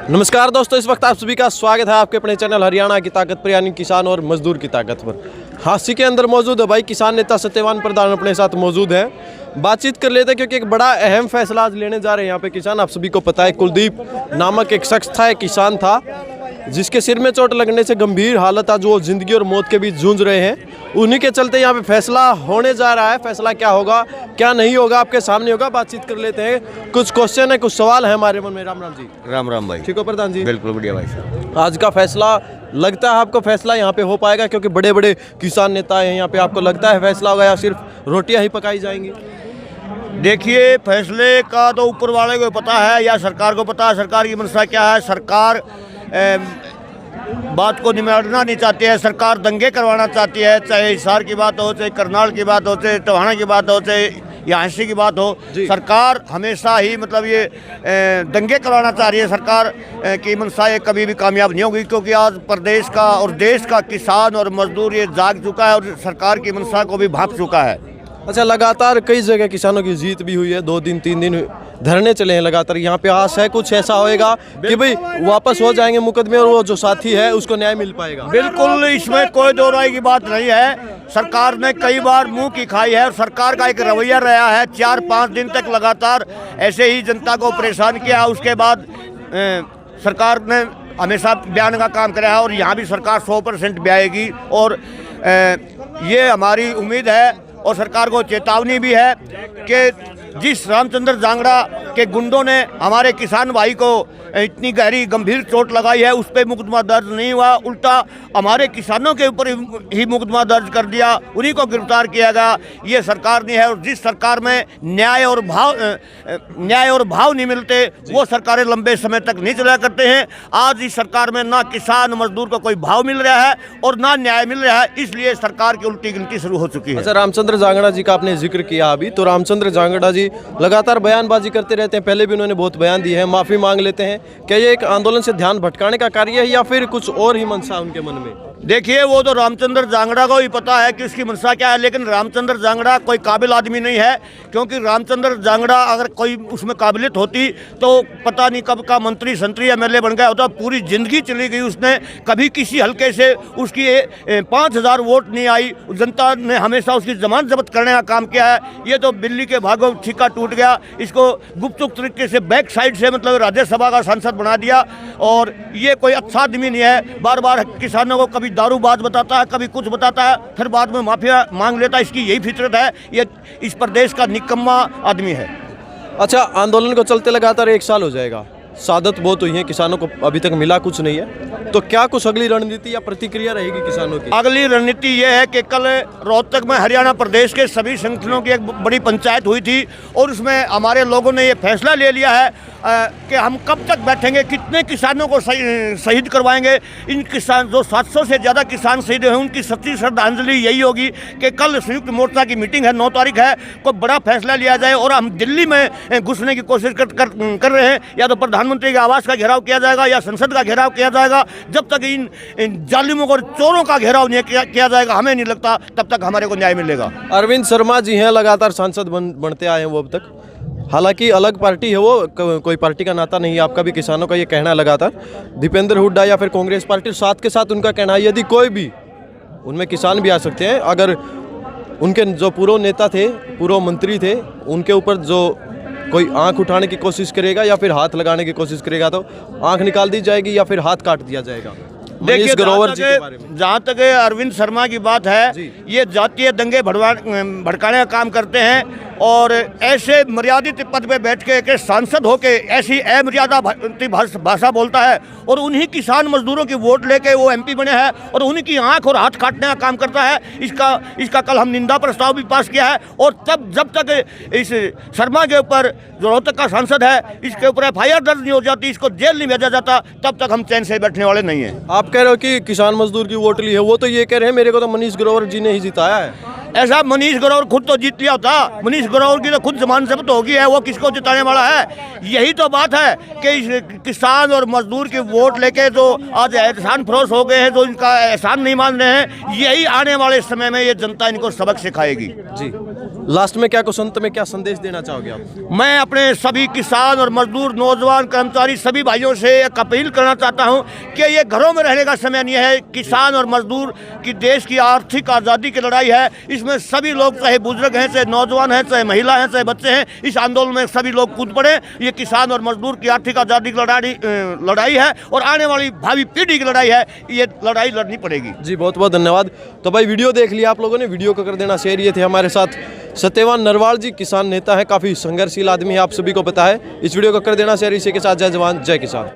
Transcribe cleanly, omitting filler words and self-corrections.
नमस्कार दोस्तों, इस वक्त आप सभी का स्वागत है आपके अपने चैनल हरियाणा की ताकत पर, यानी किसान और मजदूर की ताकत पर। हांसी के अंदर मौजूद है भाई किसान नेता सत्यवान प्रधान अपने साथ मौजूद हैं। बातचीत कर लेते हैं क्योंकि एक बड़ा अहम फैसला आज लेने जा रहे हैं यहाँ पे किसान। आप सभी को पता है कुलदीप नामक एक शख्स था, एक किसान था जिसके सिर में चोट लगने से गंभीर हालत आज वो जिंदगी और मौत के बीच जूझ रहे हैं। उन्हीं के चलते यहाँ पे फैसला होने जा रहा है। फैसला क्या होगा क्या नहीं होगा आपके सामने होगा। बातचीत कर लेते हैं। कुछ क्वेश्चन है, कुछ सवाल है हमारे मन में। राम राम जी। राम राम भाई। ठीक हो प्रधान जी? बिल्कुल बढ़िया भाई साहब। आज का फैसला लगता है आपको फैसला यहाँ पे हो पाएगा क्योंकि बड़े बड़े किसान नेता हैं यहाँ पे, आपको लगता है फैसला होगा या सिर्फ रोटियां ही पकाई जाएंगी? देखिए, फैसले का तो ऊपर वाले को पता है या सरकार को पता है सरकार की मंशा क्या है। सरकार बात को निमाड़ना नहीं चाहती है, सरकार दंगे करवाना चाहती है। चाहे हिसार की बात हो, चाहे करनाल की बात हो, चाहे टोहाना की बात हो, चाहे यहाँ की बात हो, सरकार हमेशा ही मतलब ये दंगे करवाना चाह रही है। सरकार की मंशा ये कभी भी कामयाब नहीं होगी क्योंकि आज प्रदेश का और देश का किसान और मजदूर ये जाग चुका है और सरकार की मंशा को भी भांप चुका है। अच्छा, लगातार कई जगह किसानों की जीत भी हुई है। 2 दिन 3 दिन धरने चले हैं लगातार। यहाँ पे आस है कुछ ऐसा होएगा कि भाई वापस हो जाएंगे मुकदमे और वो जो साथी है उसको न्याय मिल पाएगा? बिल्कुल, इसमें कोई दो राय की बात नहीं है। सरकार ने कई बार मुंह की खाई है और सरकार का एक रवैया रहा है 4-5 दिन तक लगातार ऐसे ही जनता को परेशान किया। उसके बाद सरकार ने हमेशा बयान का काम करा है और यहाँ भी सरकार 100% ब्याएगी और ये हमारी उम्मीद है। और सरकार को चेतावनी भी है कि जिस रामचंद्र जांगड़ा के गुंडों ने हमारे किसान भाई को इतनी गहरी गंभीर चोट लगाई है उस पर मुकदमा दर्ज नहीं हुआ, उल्टा हमारे किसानों के ऊपर ही मुकदमा दर्ज कर दिया, उन्हीं को गिरफ्तार किया गया। ये सरकार नहीं है। और जिस सरकार में न्याय और भाव नहीं मिलते वो सरकारें लंबे समय तक नहीं चला करते हैं। आज इस सरकार में ना किसान मजदूर को कोई भाव मिल रहा है और ना न्याय मिल रहा है, इसलिए सरकार की उल्टी गिनती शुरू हो चुकी है। अच्छा, रामचंद्र जांगड़ा जी का आपने जिक्र किया अभी, तो रामचंद्र जांगड़ा जी लगातार बयानबाजी करते रहते हैं। पहले भी उन्होंने बहुत बयान दिए हैं, माफी मांग लेते हैं। क्या ये एक आंदोलन से ध्यान भटकाने का कार्य है या फिर कुछ और ही मंशा उनके मन में? देखिए, वो तो रामचंद्र जांगड़ा को ही पता है कि उसकी मंशा क्या है, लेकिन रामचंद्र जांगड़ा कोई काबिल आदमी नहीं है। क्योंकि रामचंद्र जांगड़ा अगर कोई उसमें काबिलियत होती तो पता नहीं कब का मंत्री संतरी एमएलए बन गया होता। पूरी जिंदगी चली गई, उसने कभी किसी हल्के से उसकी 5000 वोट नहीं आई। जनता ने हमेशा उसकी जमानत जब्त करने का काम किया है। ये तो बिल्ली के भागों ठिका टूट गया। इसको गुपचुप तरीके से बैक साइड से मतलब राज्यसभा का सांसद बना दिया और ये कोई अच्छा आदमी नहीं है। बार बार किसानों को कभी दारूबाज बताता है, कभी कुछ बताता है, फिर बाद में माफिया मांग लेता है। इसकी यही फितरत है। ये इस प्रदेश का निकम्मा आदमी है। अच्छा, आंदोलन को चलते लगातार 1 साल हो जाएगा, सादत बहुत हुई है, किसानों को अभी तक मिला कुछ नहीं है, तो क्या कुछ अगली रणनीति या प्रतिक्रिया रहेगी किसानों की? अगली रणनीति ये है कि कल रोहतक में हरियाणा प्रदेश के सभी संगठनों की एक बड़ी पंचायत हुई थी और उसमें हमारे लोगों ने ये फैसला ले लिया है कि हम कब तक बैठेंगे, कितने किसानों को शहीद करवाएंगे। इन किसान जो 700 से ज़्यादा किसान शहीद हैं उनकी सच्ची श्रद्धांजलि यही होगी कि कल संयुक्त मोर्चा की मीटिंग है, 9 तारीख है, कोई बड़ा फैसला लिया जाए। और हम दिल्ली में घुसने की कोशिश कर रहे हैं। या तो प्रधानमंत्री के आवास का घेराव किया जाएगा या संसद का घेराव किया जाएगा। जब तक इन जालिमों और चोरों का घेराव नहीं किया जाएगा, हमें नहीं लगता तब तक हमारे को न्याय मिलेगा। अरविंद शर्मा जी हैं, लगातार सांसद बनते आए हैं वो अब तक। हालांकि अलग पार्टी है वो, कोई पार्टी का नाता नहीं है। आपका भी किसानों का ये कहना है लगातार। दीपेंद्र हुड्डा या फिर कांग्रेस पार्टी, साथ के साथ उनका कहना है यदि कोई भी उनमें किसान भी आ सकते हैं, अगर उनके जो पूर्व नेता थे, पूर्व मंत्री थे, उनके ऊपर जो कोई आंख उठाने की कोशिश करेगा या फिर हाथ लगाने की कोशिश करेगा तो आंख निकाल दी जाएगी या फिर हाथ काट दिया जाएगा। देखिए, जहाँ तक अरविंद शर्मा की बात है, ये जातीय दंगे भड़काने का काम करते हैं और ऐसे मर्यादित पद पे बैठ के सांसद होके ऐसी अमर्यादा भाषा बोलता है और उन्हीं किसान मजदूरों की वोट लेके वो एमपी बने हैं और उन्हीं की आंख और हाथ काटने का काम करता है। इसका कल हम निंदा प्रस्ताव भी पास किया है। और तब जब तक इस शर्मा के ऊपर जो रोहतक का सांसद है इसके ऊपर FIR दर्ज नहीं हो जाती, इसको जेल नहीं भेजा जाता, तब तक हम चैन से बैठने वाले नहीं हैं। आप कह रहे हो कि किसान मजदूर की वोट ली है, वो तो ये कह रहे हैं मेरे को तो मनीष ग्रोवर जी ने ही जिताया है। ऐसा मनीष ग्रोवर खुद तो जीत लिया होता। मनीष ग्रोवर की तो खुद जमान जब्त होगी है, वो किसको जिताने वाला है? यही तो बात है कि किसान और मजदूर की वोट लेके जो आज एहसान फरोश हो गए हैं, जो इनका एहसान नहीं मान रहे हैं, यही आने वाले समय में ये जनता इनको सबक सिखाएगी। जी, लास्ट में क्या कुछ अंत में क्या संदेश देना चाहोगे आप? मैं अपने सभी किसान और मजदूर, नौजवान, कर्मचारी सभी भाइयों से एक अपील करना चाहता हूं कि ये घरों में रहने का समय नहीं है। किसान और मजदूर की देश की आर्थिक आज़ादी की लड़ाई है। इसमें सभी लोग, चाहे बुजुर्ग हैं, चाहे नौजवान हैं, चाहे महिला हैं, चाहे बच्चे हैं, इस आंदोलन में सभी लोग कूद पड़े। ये किसान और मजदूर की आर्थिक आज़ादी की लड़ाई है और आने वाली भावी पीढ़ी की लड़ाई है। ये लड़ाई लड़नी पड़ेगी। जी, बहुत बहुत धन्यवाद। तो भाई वीडियो देख लिया आप लोगों ने, वीडियो को कर देना शेयर। ये थे हमारे साथ सत्यवान नरवाल जी, किसान नेता है, काफ़ी संघर्षशील आदमी है, आप सभी को पता है। इस वीडियो को कर देना शेयर। इसी के साथ जय जवान जय किसान।